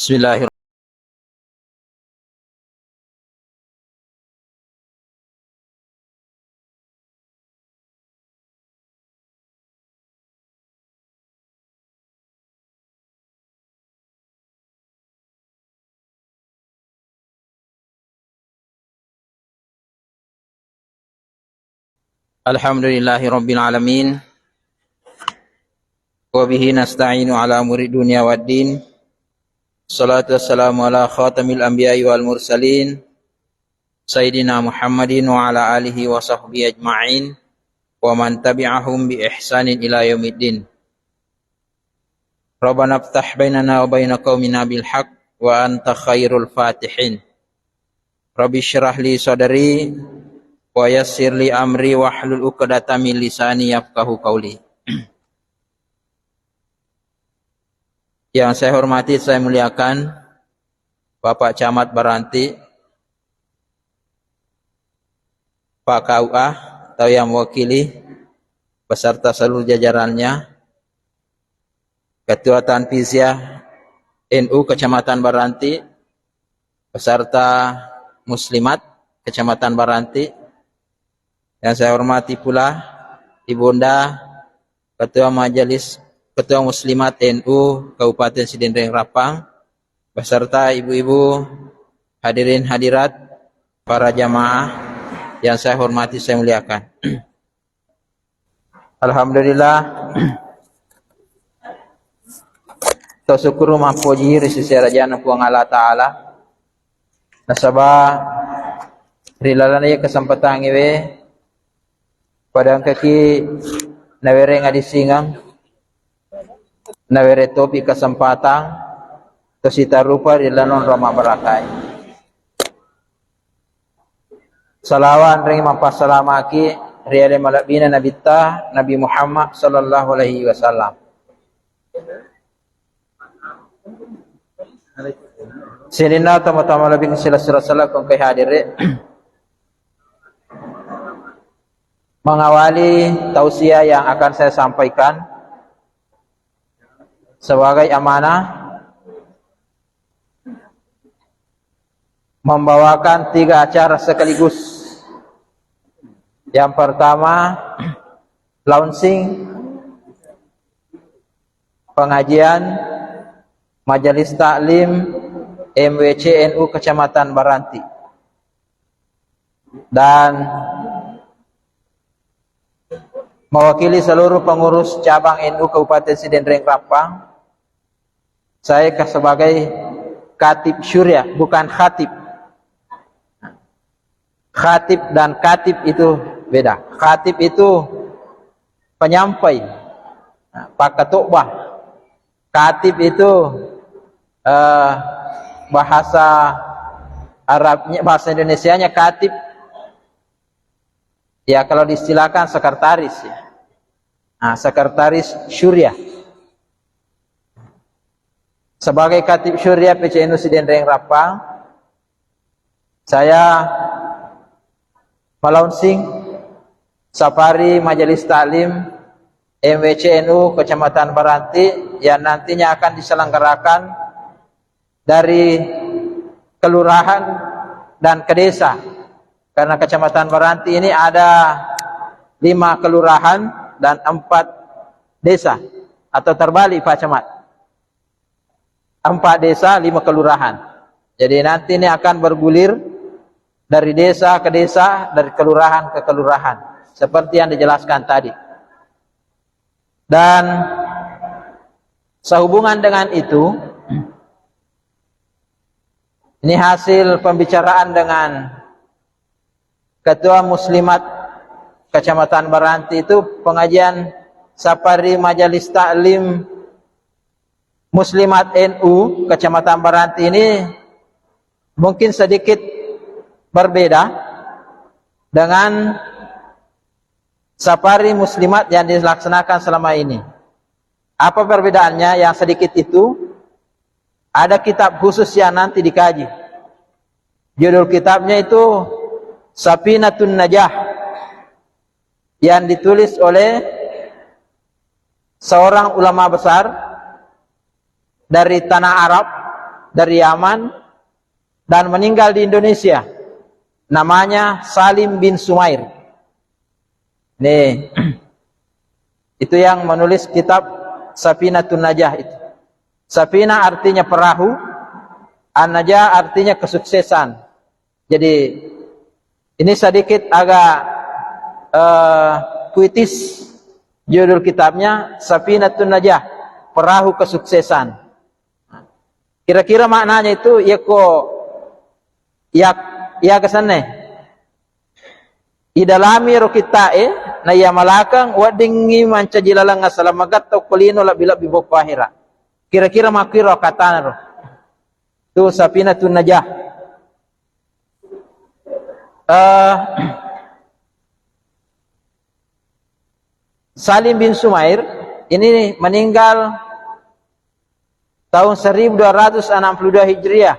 Bismillahirrahmanirrahim. Alhamdulillahirabbil alamin. Wa bihi nasta'inu ala umuri dunya waddin. Salatu wassalamu ala khatamil anbiya'i wal mursalin Sayyidina Muhammadin wa ala alihi wa sahbihi ajma'in wa man tabi'ahum bi ihsanin ila yaumiddin. Rabbana iftah bainana wa baina qaumina bil haqq wa anta khairul fatihin. Rabbi syrah li sadri wa yassir li amri wahlul 'uqdatam min lisani yafqahu qawli. Yang saya hormati, saya muliakan Bapak Camat Baranti, Pak KUA atau yang mewakili beserta seluruh jajarannya, Ketua Tanfiziah NU Kecamatan Baranti beserta Muslimat Kecamatan Baranti. Yang saya hormati pula Ibunda Ketua Muslimat NU Kabupaten Sidendreng Rapang beserta ibu-ibu, hadirin hadirat, para jamaah yang saya hormati, saya muliakan. Alhamdulillah, syukuru mapuji risi rajana puang Allah Ta'ala nasabah rilalana ya kesempatan iwe padang kaki nawere ngadisingang nawere topi kesempatan tosita rupa rilanon Rama Barakai salawan ring mampasalamaki riale malabina nabita Nabi Muhammad sallallahu alaihi wasallam. Sinina tama-tama labing sila kung kay hadire mengawali tausiah yang akan saya sampaikan sebagai amanah membawakan 3 acara sekaligus. Yang pertama, launching pengajian Majelis Taklim MWC NU Kecamatan Baranti, dan mewakili seluruh pengurus cabang NU Kabupaten Sidendreng Rapang, saya sebagai Khatib Syuriah, bukan khatib. Khatib dan katib itu beda. Khatib itu penyampai, Pak Ketubah. Katib itu bahasa Arabnya, bahasa Indonesianya katib. Ya kalau diistilahkan sekretaris ya. Nah, sekretaris Syuriah. Sebagai Khatib Syuriah PCNU Sidendreng Rapang, saya melaunching safari Majelis Taklim MWC NU Kecamatan Baranti yang nantinya akan diselenggarakan dari kelurahan dan ke desa. Karena Kecamatan Baranti ini ada 5 kelurahan dan 4 desa, atau terbalik Pak Camat, 4 desa 5 kelurahan. Jadi nanti ini akan bergulir dari desa ke desa, dari kelurahan ke kelurahan, seperti yang dijelaskan tadi. Dan sehubungan dengan itu, ini hasil pembicaraan dengan Ketua Muslimat Kecamatan Baranti, itu pengajian safari Majelis Taklim Muslimat NU Kecamatan Baranti ini mungkin sedikit berbeda dengan safari muslimat yang dilaksanakan selama ini. Apa perbedaannya? Yang sedikit itu, ada kitab khusus yang nanti dikaji. Judul kitabnya itu Safinatun Najah, yang ditulis oleh seorang ulama besar dari tanah Arab, dari Yaman dan meninggal di Indonesia. Namanya Salim bin Sumair. Nih, itu yang menulis kitab Safinatun Najah itu. Safina artinya perahu, An-Najah artinya kesuksesan. Jadi ini sedikit agak puitis judul kitabnya, Safinatun Najah, perahu kesuksesan. Kira-kira maknanya itu ya kesana. Idalami ro kita na ya malakang wadingi manca jilalang asalamagat to kulino labila bibok pahira. Kira-kira makiro katana ro. Tu Safinatun Najah. Salim bin Sumair ini meninggal tahun 1262 Hijriah.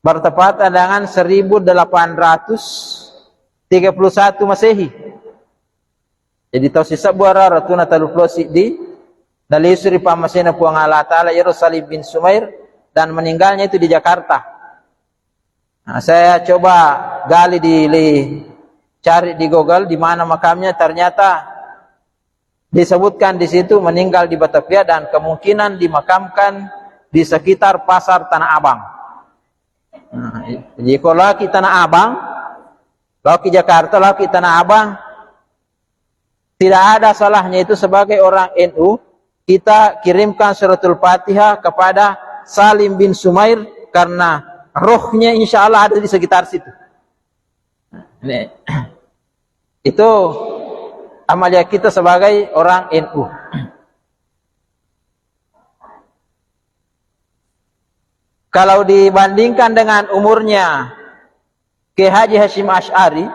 Bertepatan dengan 1831 Masehi. Jadi tahu sisa buara ratuna taluplosi di dalisuri pamasena puang Allah Ta'ala Salim bin Sumair, dan meninggalnya itu di Jakarta. Nah, saya coba gali cari di Google di mana makamnya, ternyata disebutkan di situ meninggal di Batavia dan kemungkinan dimakamkan di sekitar Pasar Tanah Abang. Nah, jadi kalau lagi Tanah Abang, lagi Jakarta, lagi Tanah Abang, tidak ada salahnya itu sebagai orang NU kita kirimkan suratul Fatihah kepada Salim bin Sumair, karena rohnya insya Allah ada di sekitar situ. Nah, itu amalia kita sebagai orang NU. Kalau dibandingkan dengan umurnya Kiai Haji Hasyim Asy'ari,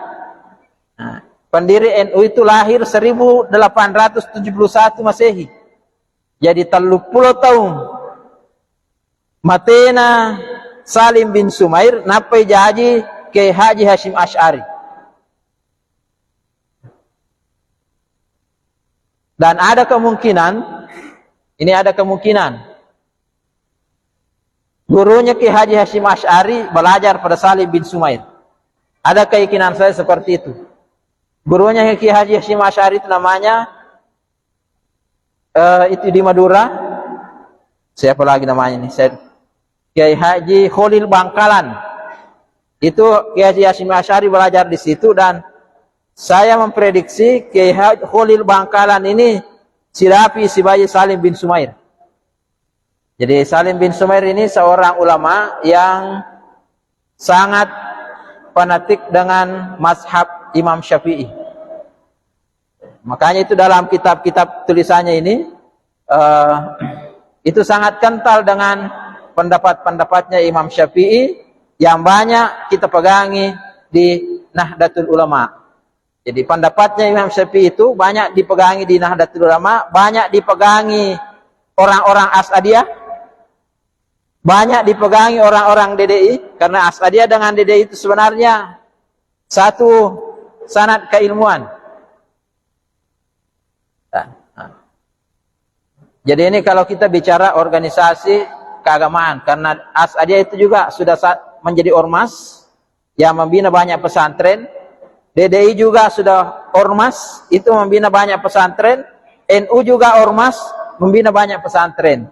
pendiri NU itu lahir 1871 Masehi. Jadi 30 tahun matena Salim bin Sumair napai jadi Kiai Haji Hasyim Asy'ari. Dan ada kemungkinan, ini ada kemungkinan gurunya Kiai Haji Hasyim Asy'ari belajar pada Salim bin Sumair. Ada keyakinan saya seperti itu. Gurunya Kiai Haji Hasyim Asy'ari itu namanya itu di Madura. Siapa lagi namanya nih? Kiai Haji Khalil Bangkalan. Itu Kiai Haji Hasyim Asy'ari belajar di situ, dan saya memprediksi Kiai Haji Khalil Bangkalan ini sirapi sebagai Salim bin Sumair. Jadi Salim bin Sumair ini seorang ulama yang sangat fanatik dengan mazhab Imam Syafi'i. Makanya itu dalam kitab-kitab tulisannya ini itu sangat kental dengan pendapat-pendapatnya Imam Syafi'i yang banyak kita pegangi di Nahdlatul Ulama. Jadi pendapatnya Imam Syafi'i itu banyak dipegangi di Nahdlatul Ulama, banyak dipegangi orang-orang As'adiyah, banyak dipegangi orang-orang DDI, karena As'adiyah dengan DDI itu sebenarnya satu sanad keilmuan. Jadi ini kalau kita bicara organisasi keagamaan, karena As'adiyah itu juga sudah menjadi ormas yang membina banyak pesantren. DDI juga sudah ormas, itu membina banyak pesantren. NU juga ormas, membina banyak pesantren.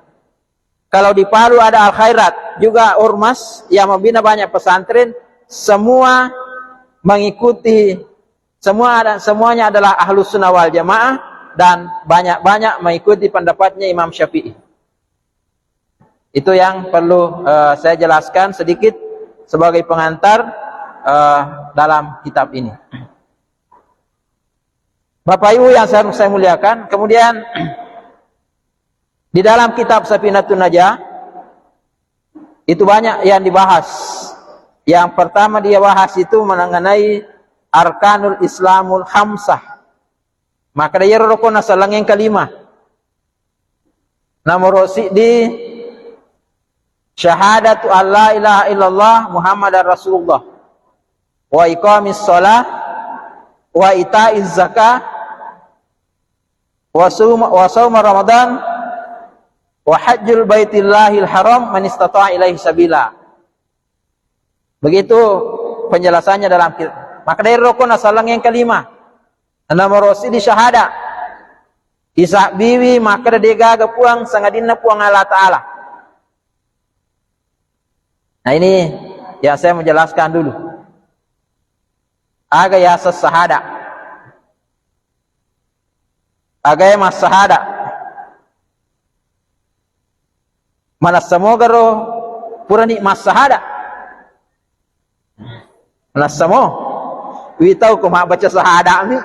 Kalau di Palu ada Al-Khairat, juga ormas yang membina banyak pesantren. Semua mengikuti, semuanya adalah Ahlus Sunnah wal Jamaah, dan banyak-banyak mengikuti pendapatnya Imam Syafi'i. Itu yang perlu saya jelaskan sedikit sebagai pengantar dalam kitab ini. Bapak Ibu yang saya muliakan, kemudian di dalam kitab Safinatun Najah itu banyak yang dibahas. Yang pertama dia bahas itu mengenai Arkanul Islamul Khamsah. Maka dia rukun asalang yang kelima. Nomor di syahadatu alla ilaha illallah Muhammadar Rasulullah, wa iqamis shalah, wa itaiz zakah, wa shaum Ramadan, Wa hajjul baitillahil haram man istata'a ilaihi sabila. Begitu penjelasannya dalam kitab. Maka dari rukun asalang yang kelima, nomor di syahada. Isa biwi maka dia gaga puang sangadina puang Allah Ta'ala. Nah ini yang saya menjelaskan dulu. Aga yasas sahada. Aga mas sahada. Mana semoga roh purani mas sahada. Mana semua. Wi tahu kau mak baca sahada ni.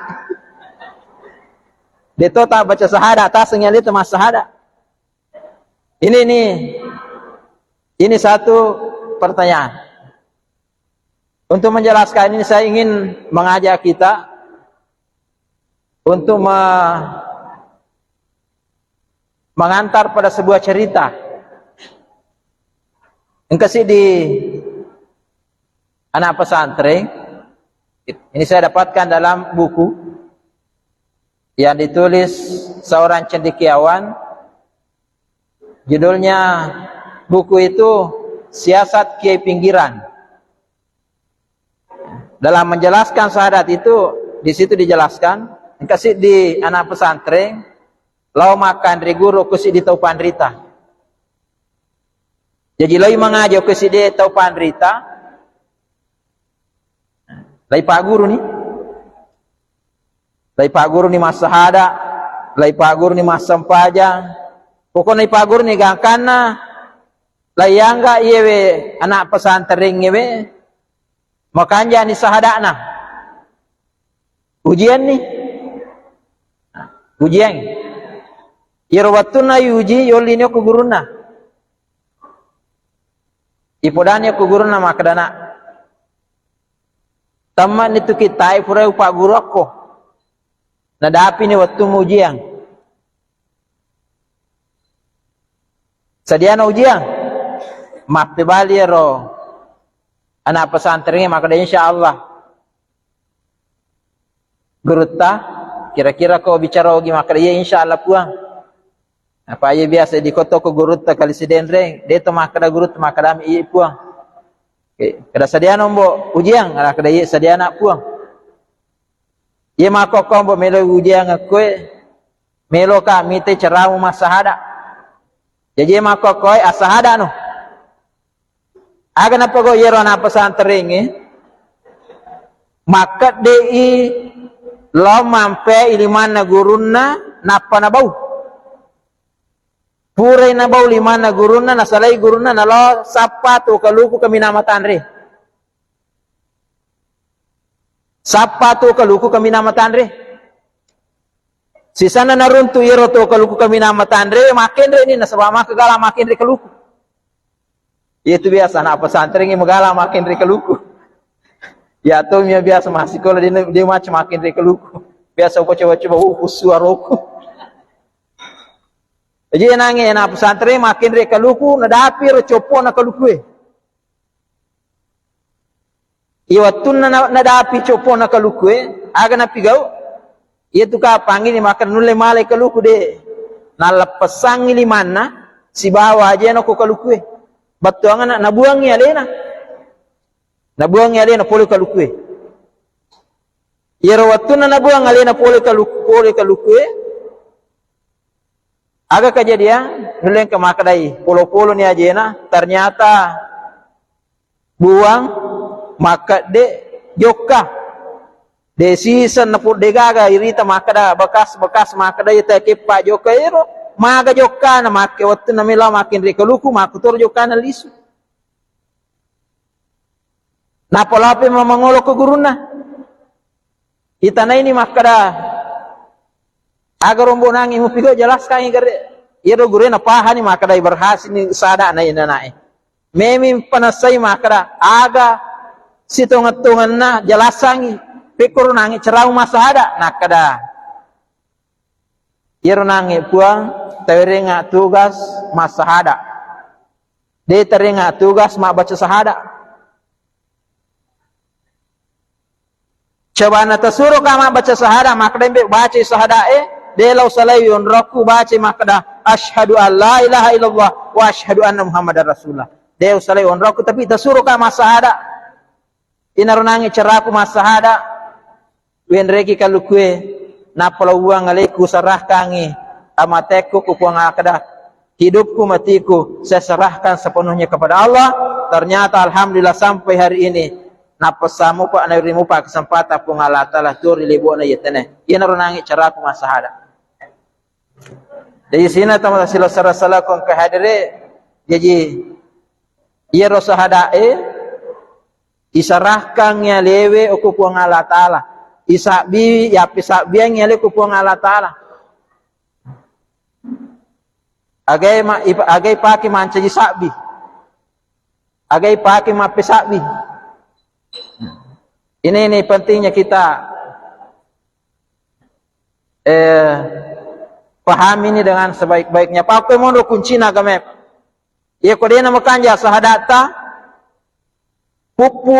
Dia tahu tak baca sahada, tak sengal itu mas sahada. Ini satu pertanyaan. Untuk menjelaskan ini saya ingin mengajak kita untuk mengantar pada sebuah cerita. Engkau di anak pesantren. Ini saya dapatkan dalam buku yang ditulis seorang cendekiawan. Judulnya buku itu Siasat Kiai Pinggiran. Dalam menjelaskan syahadat itu, di situ dijelaskan, kasih di anak pesantren, lau makan riguro kasih di tau pandrita. Jadi lau mengajar kasih di tau pandrita, lai pak guru ni mas sahada, lai pak guru ni mas sempajang, pokoknya lai pak guru ni gangkana, lai yangga iyewe anak pesantren iyewe, makanya ni sahadana ujian ni ujian irwatuna yuji yolini ku guruna ipodanya ku guruna makadana taman itu kita ipura upak guru aku nadapi ni waktu ujian sadiana ujian maaf tebali ro anak pesantrennya maka dia insyaallah gurutta kira-kira kau bicara lagi maka dia insyaallah puang apa aja biasa di kota ko gurutta kali sidendreng dia tu maka da gurut maka dami iya puang kada sadia nombo ujian ala kada iya sadia nak puang iya maka kau mbo melo ujian koe melo ka mite ceramu masahada jadi maka koe asahada no. Aga na pago yero na pesantren maka dei lo mampe iliman na guruna napa na bau pure na bau liman na guruna na salai guruna na lo sapatu kaluku kami namatan re sapatu kaluku kami namatan re sisana naruntu yero to kaluku kami namatan re makin re ni nasabama kagala makin re kaluku. Itu biasa anak pesantren yang megala makin rikeluku. Ya tuh dia biasa masih kalau dia macam makin rikeluku. Biasa aku coba-coba suaraku. Jadi nangis anak pesantren makin rikeluku nadapi recopo nak keluku. Iwatun nadapi copo nak keluku. Aga napi gau. Ia tu kapang ini makan nule malai keluku de. Nalapasang ini mana si bawa aja nak keluku. Batuangan nabuangi alena pole kalukue yero watuna nabuang alena pole kalukue aga kejadian nuleng ke makadai polo-polo ni ajena ternyata buang maka de joka de season na pul de gaga irita makada bekas makadai te kepa joka ero maga joka na make waktu na mila makin rekaluku makutor joka na lisu napolape mamangolo ko guruna itana ini makada agar rombo nangi mo pigo jelaskan igare iro gure na pahani makada berhasil ni sada na inanae memi panasai makada aga sitongatungan na jelasangi pikir nangi cerau masada nakada iro nangi puang teringat tugas mas sahada. Dia teringat tugas mak baca sahada. Coba na tasuro ka mak baca sahada, maka dia baca sahada dia lau salayun roku baca maka dah asyhadu an la ilaha illallah wa asyhadu anna muhammadar rasulullah. Deu salai onraku tapi tasuru ka masahada. Inaronangi ceraku masahada. Wen reki kalukue napala uang aleku sarah kangi amateku kupuang akada. Hidupku matiku saya serahkan sepenuhnya kepada Allah. Ternyata alhamdulillah sampai hari ini napasamu pa anarimu pa kesempatan pung Allah taala tur libu na yetene. Inaronangi ceraku masahada. Jadi sini tamu sila sarasala kong kahadire jadi ia rosahadae isarahkan nya lewe ukupuang Allah taala isabi ya pisabiang nya lewe ukupuang Allah taala agai paki manca isabi agai paki mapisabi. Ini pentingnya kita pahami ini dengan sebaik-baiknya. Pakai mono kuncina kami. Ia kode nama kanja sahadata, pupu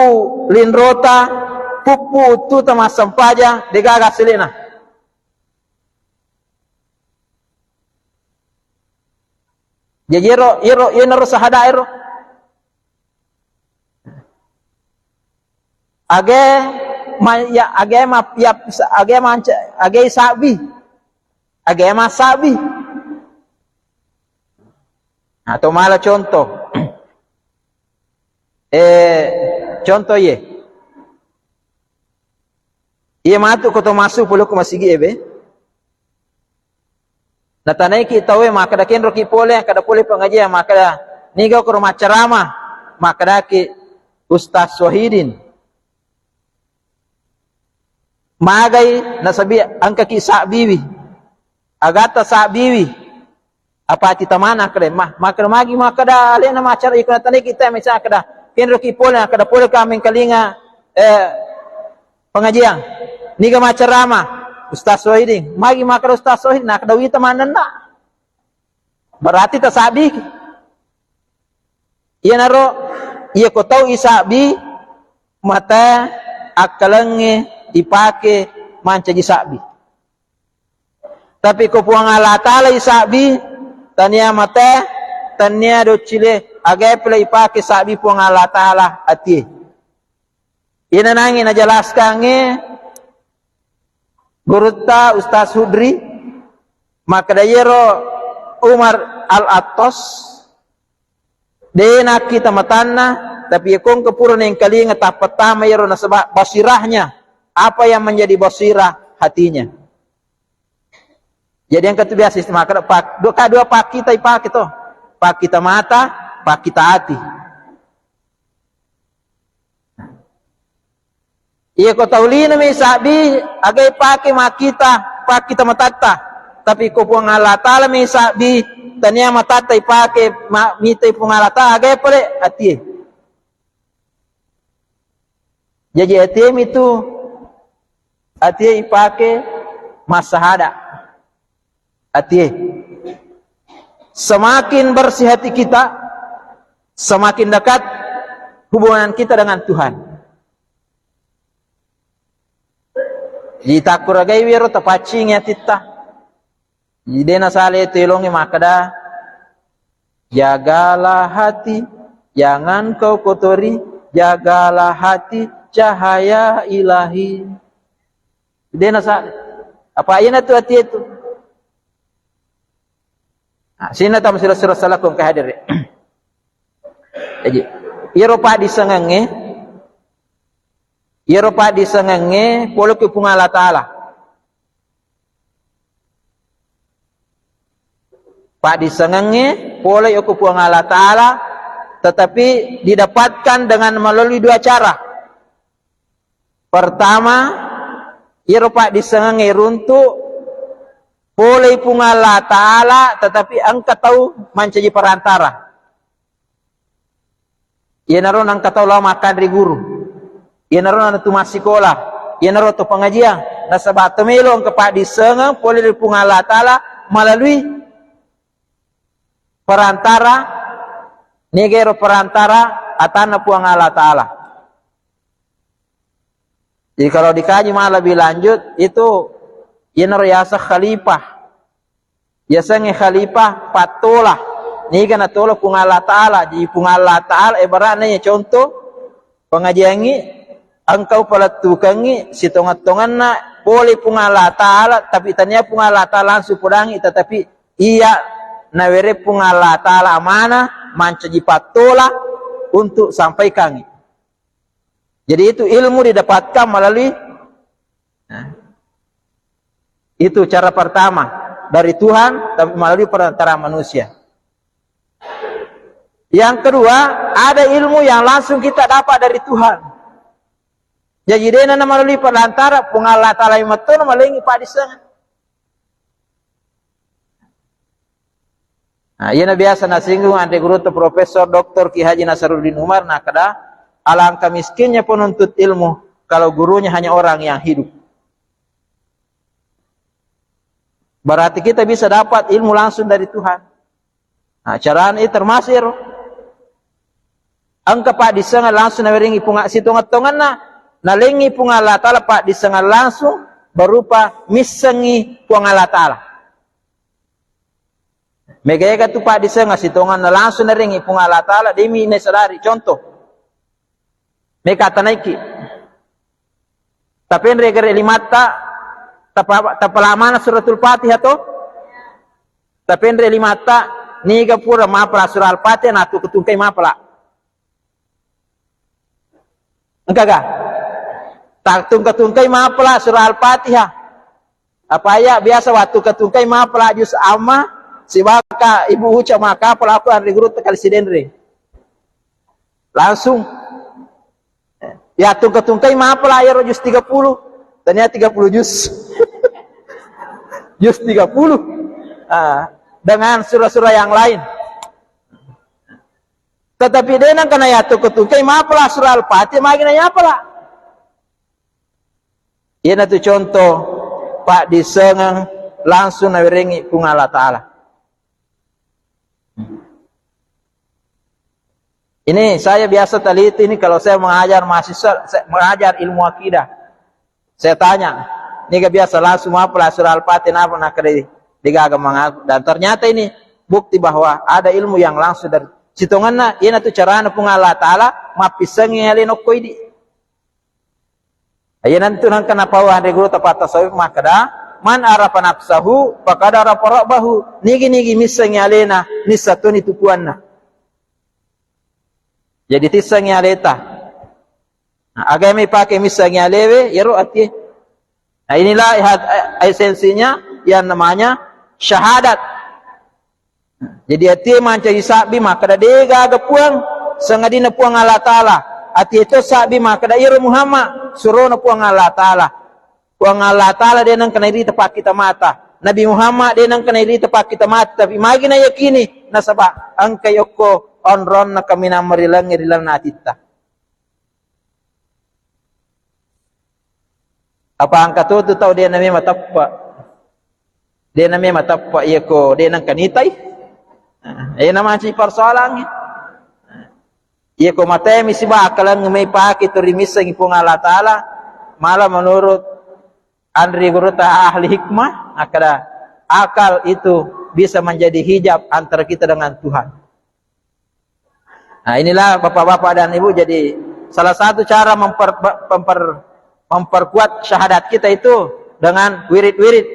linrota, pupu tu tama sampaja degaga selena. Jadi iro naro sahada iro. Age sabi. Agama sabi. Atau malah contoh. Contoh ye. Ia matu koto masuk puluh masigi ebe. Natanai kita we maka dakin roki pole kada pole pengajian maka niga ko rumah ceramah maka daki Ustaz Wahidin. Magai nasabi angka ki sabiwi. Agata sabiwi apa kita mana kade maka magi maka da le na macar ikut tani kita misa kada kenro ki pola kada pola kami kalinga pengajian niga macarama Ustaz Wahidin magi maka Ustaz Wahidin nak kada wi tamanan na berarti ta sabi iya naro iya ko tau isabi mata akalange dipake manca sabi. Tapi ko puang Allah taala isabi tania mate tania do chile agai play pake sabi puang Allah taala ati ina nangi najelaskan guruta Ustaz Hudri maka dayero Umar Al-Attos dena kita matanna tapi kong kepuran yang kalinga tapatama yero nasabah basirahnya apa yang menjadi basirah hatinya. Jadi yang ketiga sistem akad dua pak kita ipak itu pak kita mata pak kita hati. Iya ko taulina mi sabi agai pake makita pak kita matata tapi ko puang Allah taala mi sabi tania matata ipake mita puang Allah taala agai pole hati. Jadi hati itu hati ipake masahada. Hati. Semakin bersih hati kita, semakin dekat hubungan kita dengan Tuhan. Jita kuragai wiro tapacing ya tita. Jadi nasale telongi makada. Jagalah hati, jangan kau kotori. Jagalah hati, cahaya ilahi. Jadi nasale. Apa ayat itu hati itu? Sina tam sila salah kong kahadir. Jadi, iro pa di sengenge polo ke punga Allah taala. Pa di sengenge polo ke punga Allah taala tetapi didapatkan dengan melalui dua cara. Pertama, iro pa di sengenge runtuk boleh punga Allah taala tetapi angka tahu menjadi perantara. Ia naron angka tahu lah makan dari guru. Ia naron tu masih sekolah. Ia naron tu pengajian. Nasabah temelong kepada disengang boleh punga Allah taala melalui perantara negero perantara atana puang Allah taala. Jadi kalau dikaji malah lebih lanjut itu Yenar yasa khalifah Biasanya khalifah patolah. Ni kan atola pung Allah Ta'ala. Jadi pung Allah Ta'ala ibaratnya contoh pengajiangi engkau palatukangi si tongat-tongan na boleh pung Allah Ta'ala tapi tanya pung Allah Ta'ala langsung pudangi tetapi iya nawere pung Allah Ta'ala amanah mancaji patola untuk sampaikan. Jadi itu ilmu didapatkan melalui itu cara pertama dari Tuhan tapi melalui perantara manusia. Yang kedua, ada ilmu yang langsung kita dapat dari Tuhan. Jadi dia melalui perantara pung Allah Ta'ala yang betul melalui Pak Disengan. Nah, ia biasa nasinggung ante guru tu Profesor Dr. Ki Haji Nasaruddin Umar nak kada alangkah miskinnya penuntut ilmu kalau gurunya hanya orang yang hidup. Berarti kita bisa dapat ilmu langsung dari Tuhan. Nah, caraan itu termasir. Angka Pak Disengan langsung nawiringi punga situngat-tungan na lengi punga Allah Ta'ala Pak Disengan langsung berupa misengi punga Allah Ta'ala. Megaya tu Pak Disengan situngan na langsung naringi punga Allah Ta'ala demi nesadari contoh. Meka tanaiki. Tapi regere limata tapalamana suratul Fatihah to. Tapi limata niga pura mapla surah Al-Fatihah na tu ketungkai mapla. Enggak gak? Tak tungkai mapla surah Al-Fatihah. Apa ya biasa waktu ketungkai mapla juz amma si baka ibu uca maka pelaku hari guru tekali sidenre. Langsung ya tungkai mapla ya juz 30. Ternyata 30 juz. Juz 30. Dengan surah-surah yang lain. Tetapi dia nang kena yatu ketukai mapla surah Al-Fatihah magina yapala. Ia tu contoh Pak Disengan langsung nawiringi pung Allah Ta'ala. Ini saya biasa teliti ini kalau saya mengajar mahasiswa, mengajar ilmu akidah. Saya tanya, ini gak biasa langsung mapla surah Al-Fatihah apa nak digaga mengaku. Dan ternyata ini bukti bahwa ada ilmu yang langsung dari sitonganna ina tu carana pung Allah Ta'ala mapisangi halino koidi. Ayenan tu nang kenapa wahde guru tepat tasawuf makada man arafa nafsahu faqad arafa rabbahu. Nigi misangi alena nisatuni tupuanna. Jadi tisangi aleta. Nah, agama pakai misangi alewe yaro ati. Nah, inilah esensinya yang namanya syahadat. Jadi hati mancari sabi maka dah dega puang sengadina puang Allah Ta'ala. Hati itu sabi maka dah iru Muhammad suruh na puang Allah Ta'ala. Puang Allah Ta'ala dia nang kena iri tepat kita mata. Nabi Muhammad dia nang kena iri tepat kita mata. Tapi magi na yakini nasaba angka yoko onron na kami na marilang natita. Apa angka tu tahu dia namanya matapa. Dia namanya matapa yako dia nang kanitay. Ayan naman si persoalan. Iya ko matay misi bakalan may pakit rimisang ipong Allah Ta'ala malah menurut Andri Guru ta ahli hikmah akada akal itu bisa menjadi hijab antara kita dengan Tuhan. Nah inilah bapak-bapak dan ibu jadi salah satu cara memperkuat syahadat kita itu dengan wirid-wirid.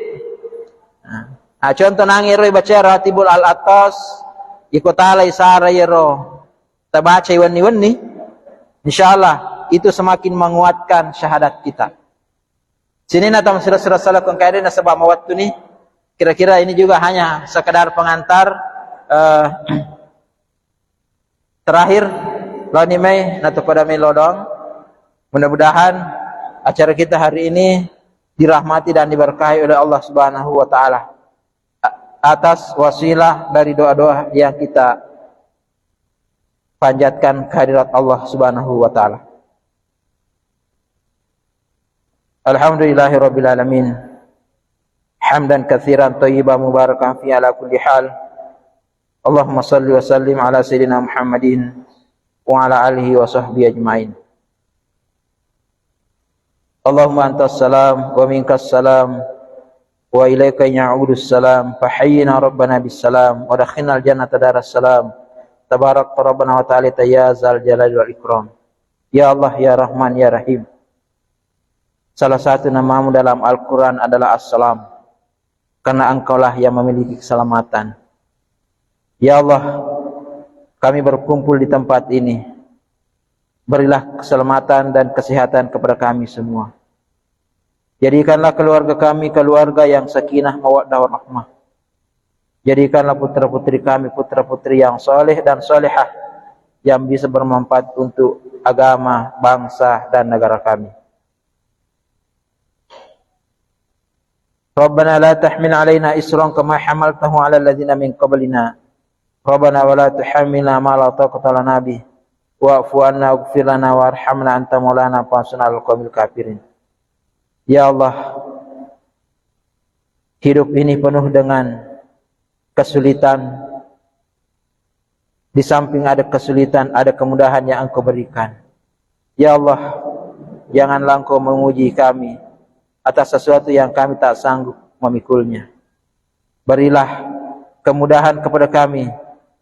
Nah, contoh nangiro baca Ratibul Al-Atas ikutala isara yero tabaca iwan-iwan insyaallah itu semakin menguatkan syahadat kita. Sini natam sira-sira salah kong kaide na sebab waktu ni kira-kira ini juga hanya sekedar pengantar terakhir lani mai nato pada mai lodong. Mudah-mudahan acara kita hari ini dirahmati dan diberkahi oleh Allah Subhanahu wa taala. Atas wasilah dari doa-doa yang kita panjatkan kehadirat Allah Subhanahu wa taala. Alhamdulillahirabbil alamin. Hamdan katsiran thayyiban mubarakan fi ala kulli hal. Allahumma shalli wa sallim ala sayyidina Muhammadin wa ala alihi wa sahbihi ajmain. Allahumma antas salam wa minkas salam. wa ilaika ya'udus salam, fahayyina rabbana bis salam, wa dakhinal jannata daras salam, tabarak rabbana wa ta'ala ya zal jalali wal ikram. Ya Allah, ya Rahman, ya Rahim. Salah satu namamu dalam Al-Quran adalah As-Salam, karena engkaulah yang memiliki keselamatan. Ya Allah, kami berkumpul di tempat ini, berilah keselamatan dan kesehatan kepada kami semua. Jadikanlah keluarga kami keluarga yang sakinah mawaddah warahmah. Jadikanlah putra-putri kami putra-putri yang soleh dan solehah, yang bisa bermanfaat untuk agama, bangsa, dan negara kami. Rabbana la tahmil alaina isran kama hamaltahu ala alladhina min qablina. Rabbana wa la tuhammilna ma la taqata lana bih. Wa'fu anna waghfir lana warhamna anta maulana fansurna 'alal qaumil kafirin. Ya Allah, hidup ini penuh dengan kesulitan. Di samping ada kesulitan, ada kemudahan yang Engkau berikan. Ya Allah, janganlah Engkau menguji kami atas sesuatu yang kami tak sanggup memikulnya. Berilah kemudahan kepada kami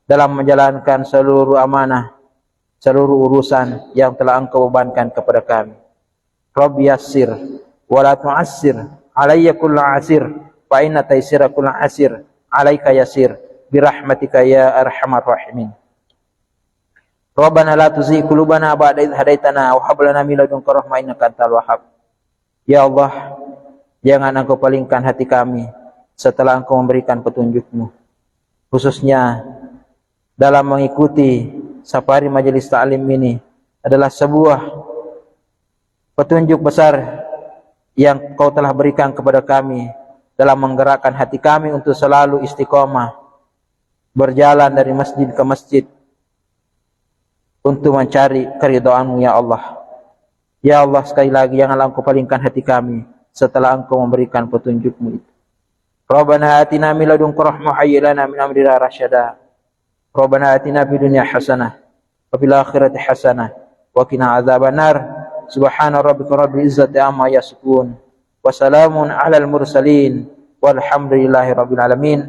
dalam menjalankan seluruh amanah, seluruh urusan yang telah Engkau bebankan kepada kami. Rabbi yassir wa la tu'assir alayya kullu asir fa inna taysira kullu asir alayka yasir birahmatika ya arhamar rahimin. Rabbana la tuzigh qulubana ba'da idh hadaitana wa hab lana min ladunka rahmah innaka antal wahhab. Ya Allah, jangan Engkau palingkan hati kami setelah Engkau memberikan petunjuk-Mu, khususnya dalam mengikuti safari majelis ta'lim ini adalah sebuah petunjuk besar yang Kau telah berikan kepada kami dalam menggerakkan hati kami untuk selalu istiqomah berjalan dari masjid ke masjid untuk mencari keridhaan-Mu ya Allah. Ya Allah, sekali lagi janganlah Engkau palingkan hati kami setelah Engkau memberikan petunjuk-Mu itu. Rabbana atina min ladunka rahmah hayyi lana min amrina rasyada. Rabbana atina fid dunya hasanah wa fil akhirati hasanah wa qina adzabannar. Subhana rabbika rabbil izzati amma yasifun wa salamun alal mursalin walhamdulillahi rabbil alamin.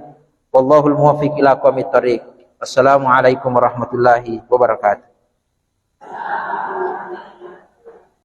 Wallahul muwaffiq ila aqwamit thoriq. Assalamualaikum warahmatullahi wabarakatuh.